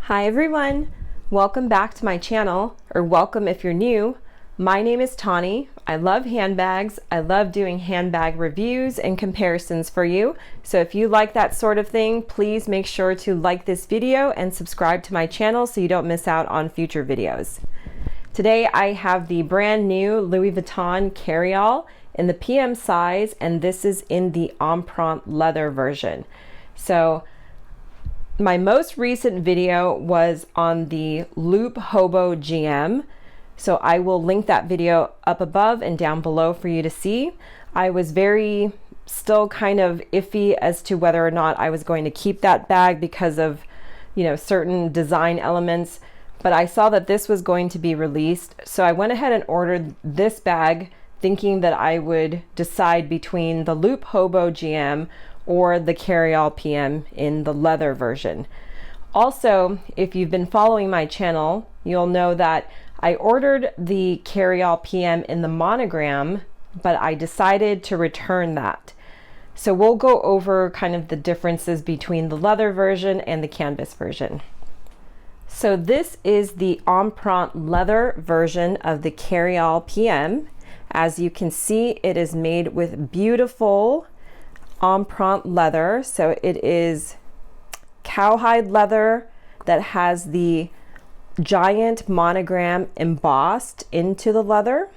Hi everyone, welcome back to my channel, or welcome if you're new. My name is Tawny. I love handbags. I love doing handbag reviews and comparisons for you. So if you like that sort of thing, please make sure to like this video and subscribe to my channel so you don't miss out on future videos. Today I have the brand new Louis Vuitton Carryall in the PM size, and this is in the EMPREINTE leather version. So my most recent video was on the Loop Hobo GM, so I will link that video up above and down below for you to see. I was still kind of iffy as to whether or not I was going to keep that bag because of, certain design elements, but I saw that this was going to be released, so I went ahead and ordered this bag thinking that I would decide between the Loop Hobo GM or the Carryall PM in the leather version. Also, if you've been following my channel, you'll know that I ordered the Carryall PM in the monogram, but I decided to return that. So we'll go over kind of the differences between the leather version and the canvas version. So this is the EMPREINTE leather version of the Carryall PM. As you can see, it is made with beautiful EMPREINTE leather. So it is cowhide leather that has the giant monogram embossed into the leather,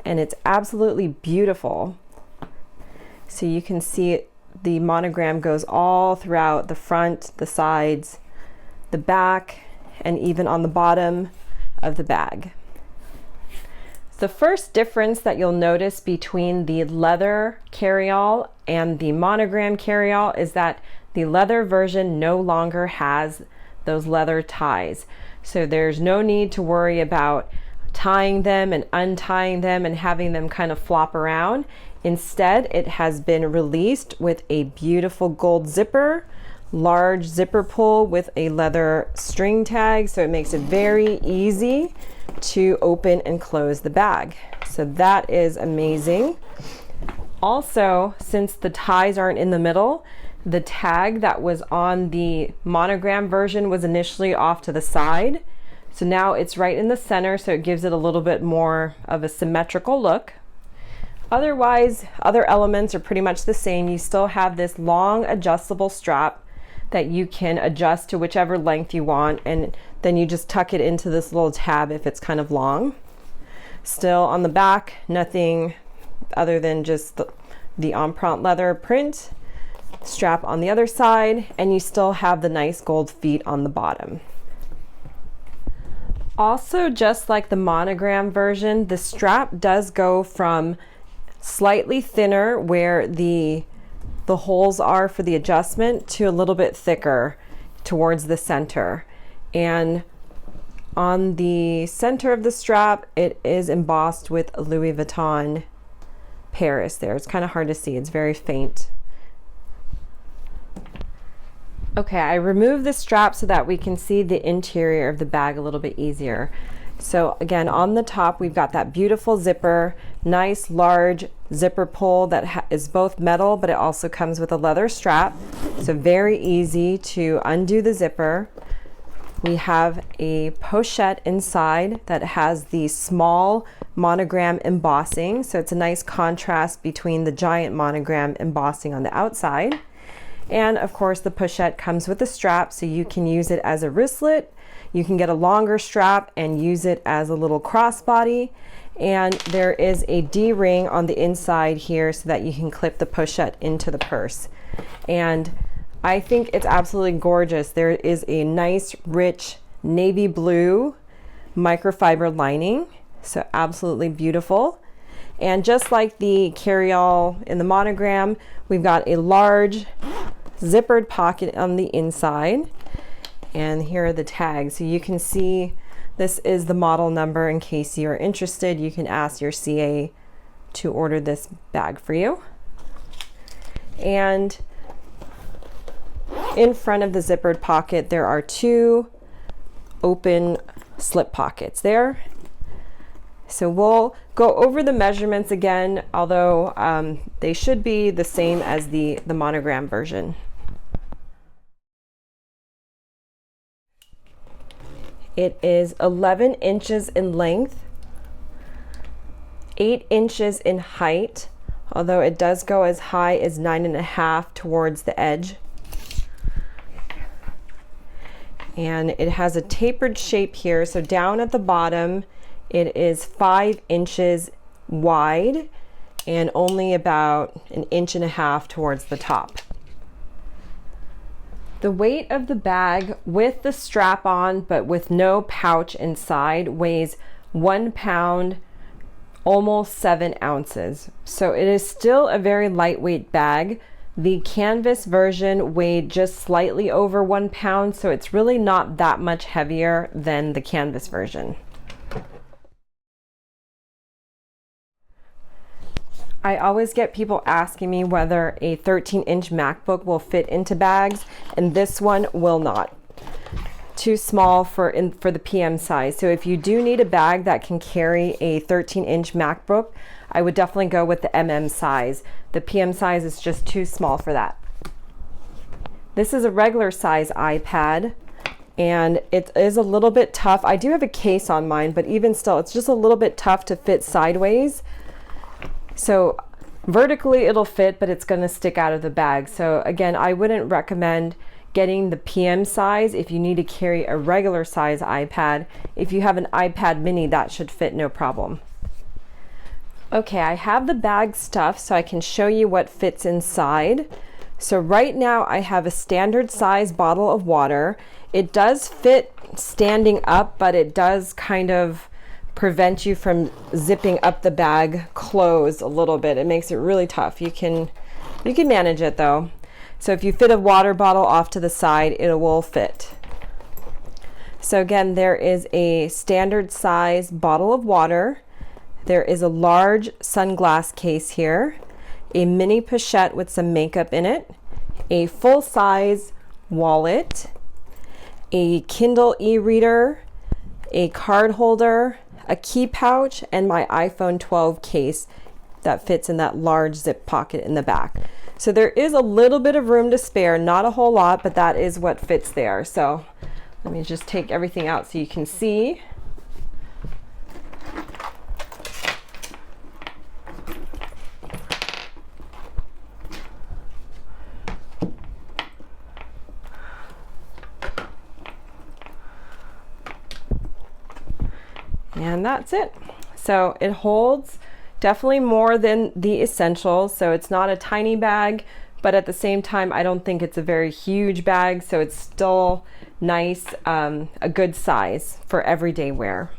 and it's absolutely beautiful. So you can see the monogram goes all throughout the front, the sides, the back, and even on the bottom of the bag. The first difference that you'll notice between the leather Carryall and the monogram Carryall is that the leather version no longer has those leather ties. So there's no need to worry about tying them and untying them and having them kind of flop around. Instead, it has been released with a beautiful gold zipper, large zipper pull with a leather string tag, so it makes it very easy to open and close the bag. So that is amazing. Also, since the ties aren't in the middle, the tag that was on the monogram version was initially off to the side. So now it's right in the center, so it gives it a little bit more of a symmetrical look. Otherwise, other elements are pretty much the same. You still have this long adjustable strap that you can adjust to whichever length you want, and then you just tuck it into this little tab if it's kind of long. Still on the back, nothing other than just the EMPREINTE leather print, strap on the other side, and you still have the nice gold feet on the bottom. Also, just like the monogram version, the strap does go from slightly thinner where the holes are for the adjustment to a little bit thicker towards the center. And on the center of the strap, it is embossed with Louis Vuitton Paris there. It's kind of hard to see, it's very faint. Okay, I removed the strap so that we can see the interior of the bag a little bit easier. So again, on the top, we've got that beautiful zipper, nice large zipper pull that is both metal, but it also comes with a leather strap. So very easy to undo the zipper. We have a pochette inside that has the small monogram embossing. So it's a nice contrast between the giant monogram embossing on the outside. And of course, the pochette comes with a strap, so you can use it as a wristlet. You can get a longer strap and use it as a little crossbody. And there is a D-ring on the inside here so that you can clip the pochette into the purse. And I think it's absolutely gorgeous. There is a nice, rich navy blue microfiber lining. So absolutely beautiful. And just like the Carryall in the monogram, we've got a large zippered pocket on the inside. And here are the tags. So you can see this is the model number. In case you're interested, you can ask your CA to order this bag for you. And in front of the zippered pocket, there are two open slip pockets there. So we'll go over the measurements again, although they should be the same as the monogram version. It is 11 inches in length, 8 inches in height, although it does go as high as 9.5 towards the edge. And it has a tapered shape here, so down at the bottom it is 5 inches wide and only about 1.5 inches towards the top. The weight of the bag with the strap on but with no pouch inside weighs 1 pound, almost 7 ounces. So it is still a very lightweight bag. The canvas version weighed just slightly over 1 pound, so it's really not that much heavier than the canvas version. I always get people asking me whether a 13-inch MacBook will fit into bags, and this one will not. Too small for the PM size. So if you do need a bag that can carry a 13-inch MacBook, I would definitely go with the MM size. The PM size is just too small for that. This is a regular size iPad, and it is a little bit tough. I do have a case on mine, but even still, it's just a little bit tough to fit sideways. So vertically it'll fit, but it's going to stick out of the bag. So again, I wouldn't recommend getting the PM size if you need to carry a regular size iPad. If you have an iPad mini, that should fit no problem. Okay, I have the bag stuffed so I can show you what fits inside. So right now I have a standard size bottle of water. It does fit standing up, but it does kind of prevent you from zipping up the bag closed a little bit. It makes it really tough. You can manage it though. So if you fit a water bottle off to the side, it will fit. So again, there is a standard size bottle of water. There is a large sunglass case here, a mini pochette with some makeup in it, a full-size wallet, a Kindle e-reader, a card holder, a key pouch, and my iPhone 12 case that fits in that large zip pocket in the back. So there is a little bit of room to spare, not a whole lot, but that is what fits there. So let me just take everything out so you can see. And that's it. So it holds definitely more than the essentials. So it's not a tiny bag, but at the same time, I don't think it's a very huge bag. So it's still nice, a good size for everyday wear.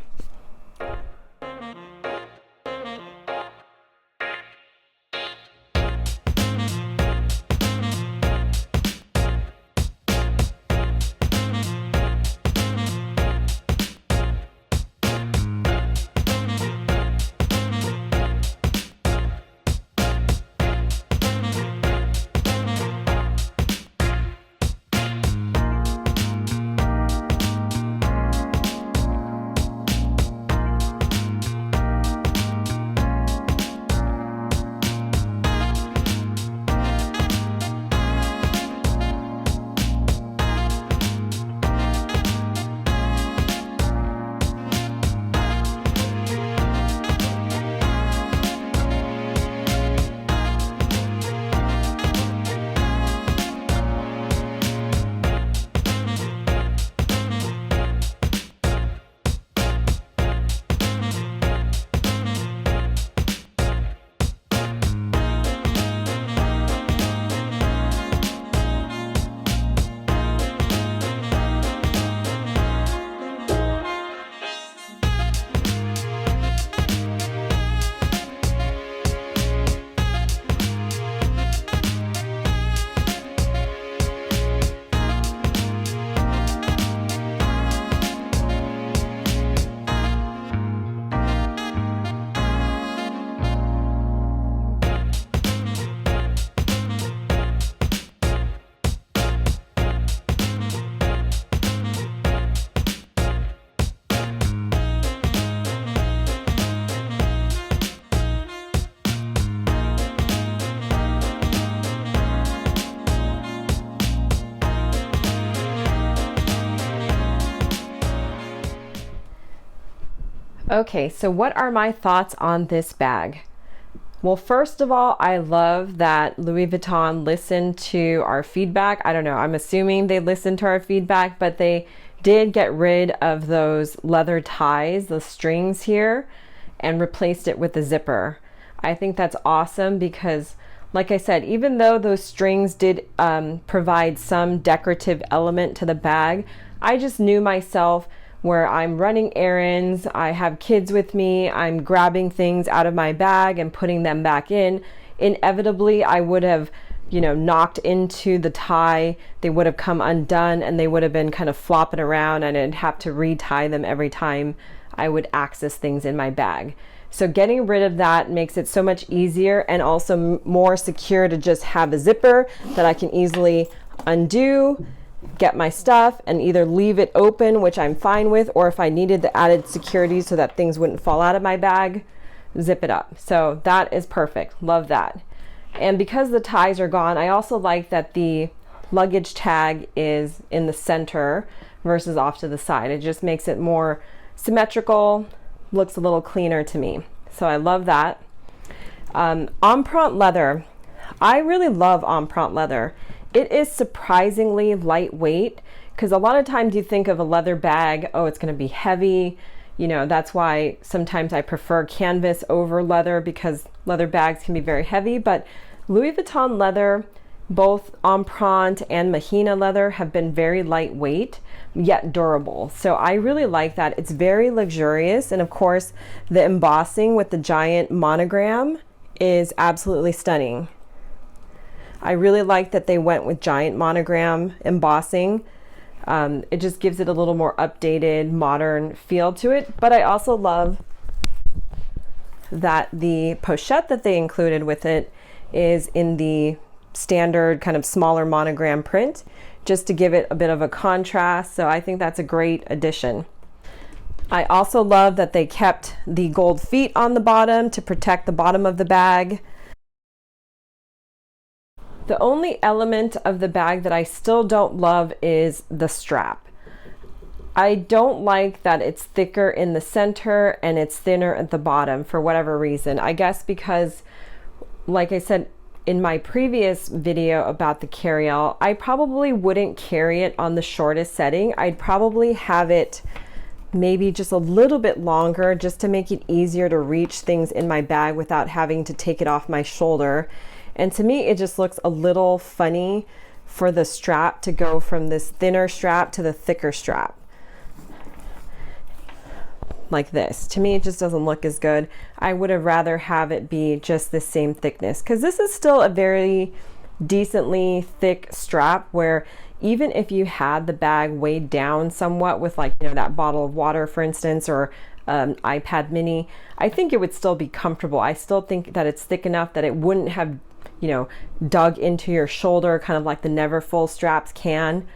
Okay, so what are my thoughts on this bag? Well, first of all, I love that Louis Vuitton listened to our feedback. I don't know, I'm assuming they listened to our feedback, but they did get rid of those leather ties, the strings here, and replaced it with a zipper. I think that's awesome because, like I said, even though those strings did provide some decorative element to the bag, I just knew myself where I'm running errands, I have kids with me, I'm grabbing things out of my bag and putting them back in. Inevitably, I would have, knocked into the tie, they would have come undone and they would have been kind of flopping around and I'd have to retie them every time I would access things in my bag. So getting rid of that makes it so much easier and also more secure to just have a zipper that I can easily undo, get my stuff, and either leave it open, which I'm fine with, or if I needed the added security so that things wouldn't fall out of my bag, zip it up. So that is perfect. Love that. And because the ties are gone, I also like that the luggage tag is in the center versus off to the side. It just makes it more symmetrical, looks a little cleaner to me. So I love that. Empreinte leather. I really love empreinte leather. It is surprisingly lightweight because a lot of times you think of a leather bag, oh, it's going to be heavy. That's why sometimes I prefer canvas over leather because leather bags can be very heavy. But Louis Vuitton leather, both empreinte and Mahina leather, have been very lightweight yet durable. So I really like that. It's very luxurious. And of course, the embossing with the giant monogram is absolutely stunning. I really like that they went with giant monogram embossing. It just gives it a little more updated, modern feel to it. But I also love that the pochette that they included with it is in the standard kind of smaller monogram print, just to give it a bit of a contrast. So I think that's a great addition. I also love that they kept the gold feet on the bottom to protect the bottom of the bag. The only element of the bag that I still don't love is the strap. I don't like that it's thicker in the center and it's thinner at the bottom for whatever reason. I guess because, like I said in my previous video about the Carryall, I probably wouldn't carry it on the shortest setting. I'd probably have it maybe just a little bit longer just to make it easier to reach things in my bag without having to take it off my shoulder. And to me, it just looks a little funny for the strap to go from this thinner strap to the thicker strap. Like this. To me, it just doesn't look as good. I would have rather have it be just the same thickness because this is still a very decently thick strap where even if you had the bag weighed down somewhat with that bottle of water, for instance, or iPad mini, I think it would still be comfortable. I still think that it's thick enough that it wouldn't have dug into your shoulder, kind of like the never full straps can.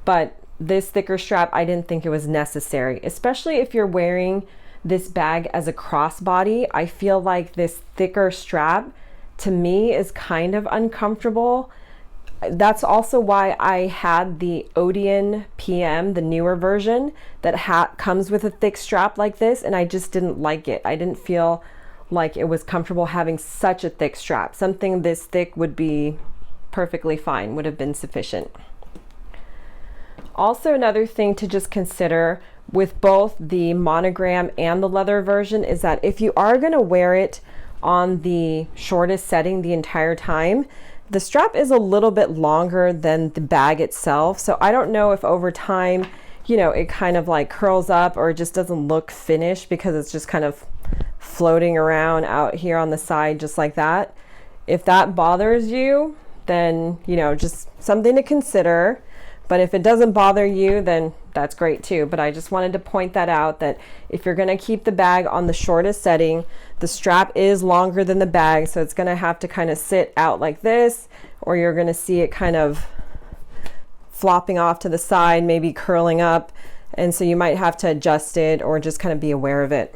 But this thicker strap, I didn't think it was necessary, especially if you're wearing this bag as a crossbody. I feel like this thicker strap to me is kind of uncomfortable. That's also why I had the Odeon PM, the newer version, that comes with a thick strap like this, and I just didn't like it. I didn't feel like it was comfortable having such a thick strap. Something this thick would be perfectly fine, would have been sufficient. Also, another thing to just consider with both the monogram and the leather version is that if you are going to wear it on the shortest setting the entire time, the strap is a little bit longer than the bag itself. So I don't know if over time, it kind of like curls up or it just doesn't look finished because it's just kind of floating around out here on the side just like that. If that bothers you, then just something to consider. But if it doesn't bother you, then that's great too. But I just wanted to point that out, that if you're going to keep the bag on the shortest setting, the strap is longer than the bag, so it's going to have to kind of sit out like this, or you're going to see it kind of flopping off to the side, maybe curling up, and so you might have to adjust it or just kind of be aware of it.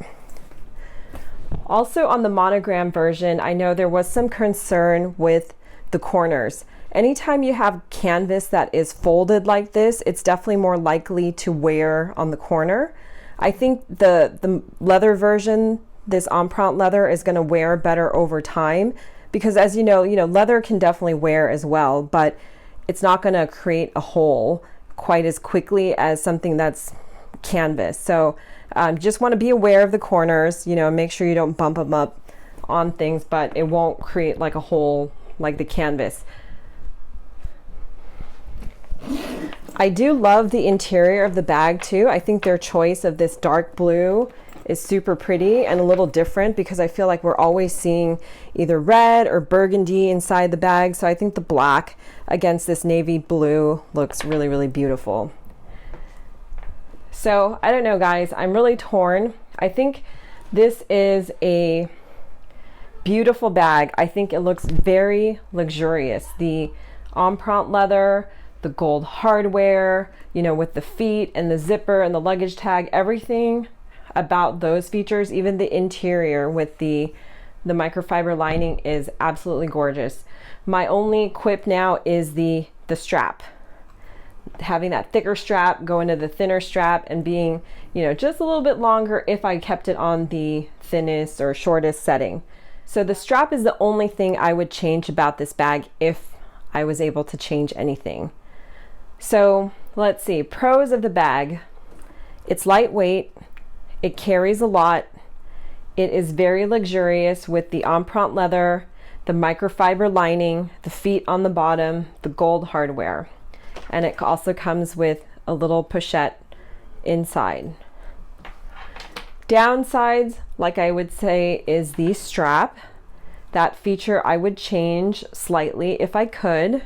Also on the monogram version, I know there was some concern with the corners. Anytime you have canvas that is folded like this, it's definitely more likely to wear on the corner. I think the leather version, this empreinte leather, is going to wear better over time, because as you know, leather can definitely wear as well, but it's not going to create a hole quite as quickly as something that's canvas. So just want to be aware of the corners, make sure you don't bump them up on things, but it won't create like a hole like the canvas. I do love the interior of the bag too. I think their choice of this dark blue is super pretty and a little different, because I feel like we're always seeing either red or burgundy inside the bag. So I think the black against this navy blue looks really, really beautiful. So I don't know, guys, I'm really torn. I think this is a beautiful bag. I think it looks very luxurious. The empreinte leather, the gold hardware, with the feet and the zipper and the luggage tag, everything about those features, even the interior with the microfiber lining, is absolutely gorgeous. My only quip now is the strap. Having that thicker strap go into the thinner strap, and being, just a little bit longer if I kept it on the thinnest or shortest setting. So the strap is the only thing I would change about this bag if I was able to change anything. So let's see, pros of the bag. It's lightweight, it carries a lot, it is very luxurious with the empreinte leather, the microfiber lining, the feet on the bottom, the gold hardware. And it also comes with a little pochette inside. Downsides, like I would say, is the strap. That feature I would change slightly if I could.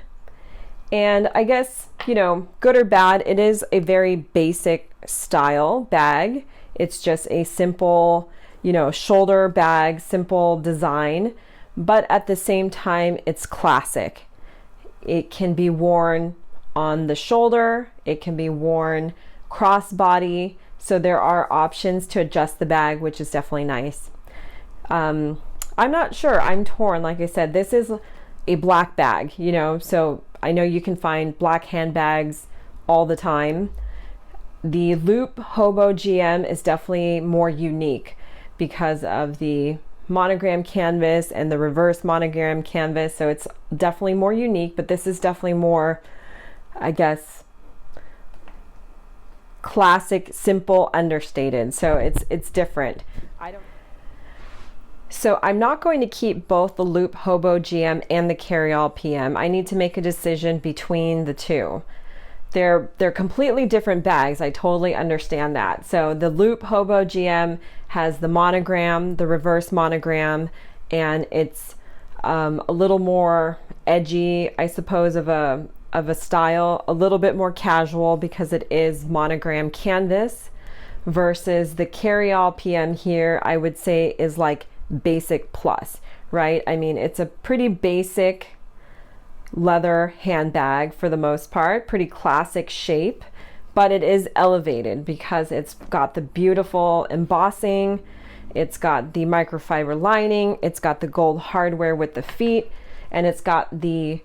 And I guess, good or bad, it is a very basic style bag. It's just a simple, shoulder bag, simple design, but at the same time, it's classic. It can be worn on the shoulder, it can be worn crossbody, so there are options to adjust the bag, which is definitely nice. I'm not sure, I'm torn. Like I said, this is a black bag, so I know you can find black handbags all the time. The Loop Hobo GM is definitely more unique because of the monogram canvas and the reverse monogram canvas, so it's definitely more unique, but this is definitely more, I guess, classic, simple, understated. So it's different. So I'm not going to keep both the Loop Hobo GM and the Carryall PM. I need to make a decision between the two. They're completely different bags. I totally understand that. So the Loop Hobo GM has the monogram, the reverse monogram, and it's a little more edgy, I suppose, of a style, a little bit more casual because it is monogram canvas, versus the Carryall PM here, I would say, is like basic plus, right? I mean, it's a pretty basic leather handbag for the most part, pretty classic shape, but it is elevated because it's got the beautiful embossing, it's got the microfiber lining, it's got the gold hardware with the feet, and it's got the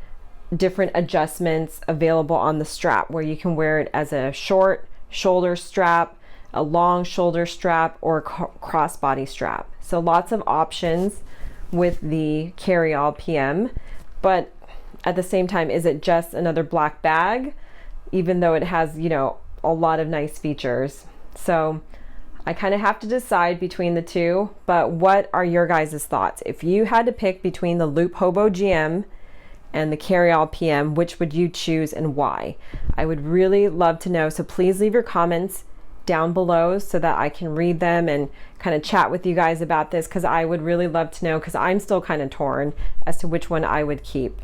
different adjustments available on the strap, where you can wear it as a short shoulder strap, a long shoulder strap, or a crossbody strap. So lots of options with the Carryall PM, but at the same time, is it just another black bag, even though it has, a lot of nice features? So I kind of have to decide between the two, but what are your guys' thoughts? If you had to pick between the Loop Hobo GM and the Carryall PM, which would you choose and why? I would really love to know, so please leave your comments down below so that I can read them and kind of chat with you guys about this, because I would really love to know, because I'm still kind of torn as to which one I would keep.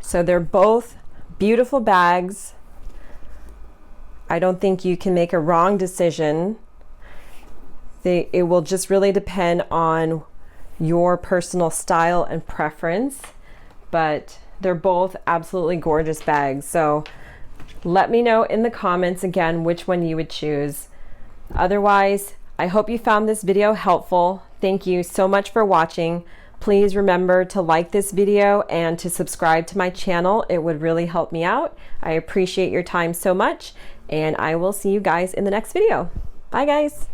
So they're both beautiful bags. I don't think you can make a wrong decision. It will just really depend on your personal style and preference, but they're both absolutely gorgeous bags. So let me know in the comments again which one you would choose. Otherwise, I hope you found this video helpful. Thank you so much for watching. Please remember to like this video and to subscribe to my channel. It would really help me out. I appreciate your time so much, and I will see you guys in the next video. Bye guys.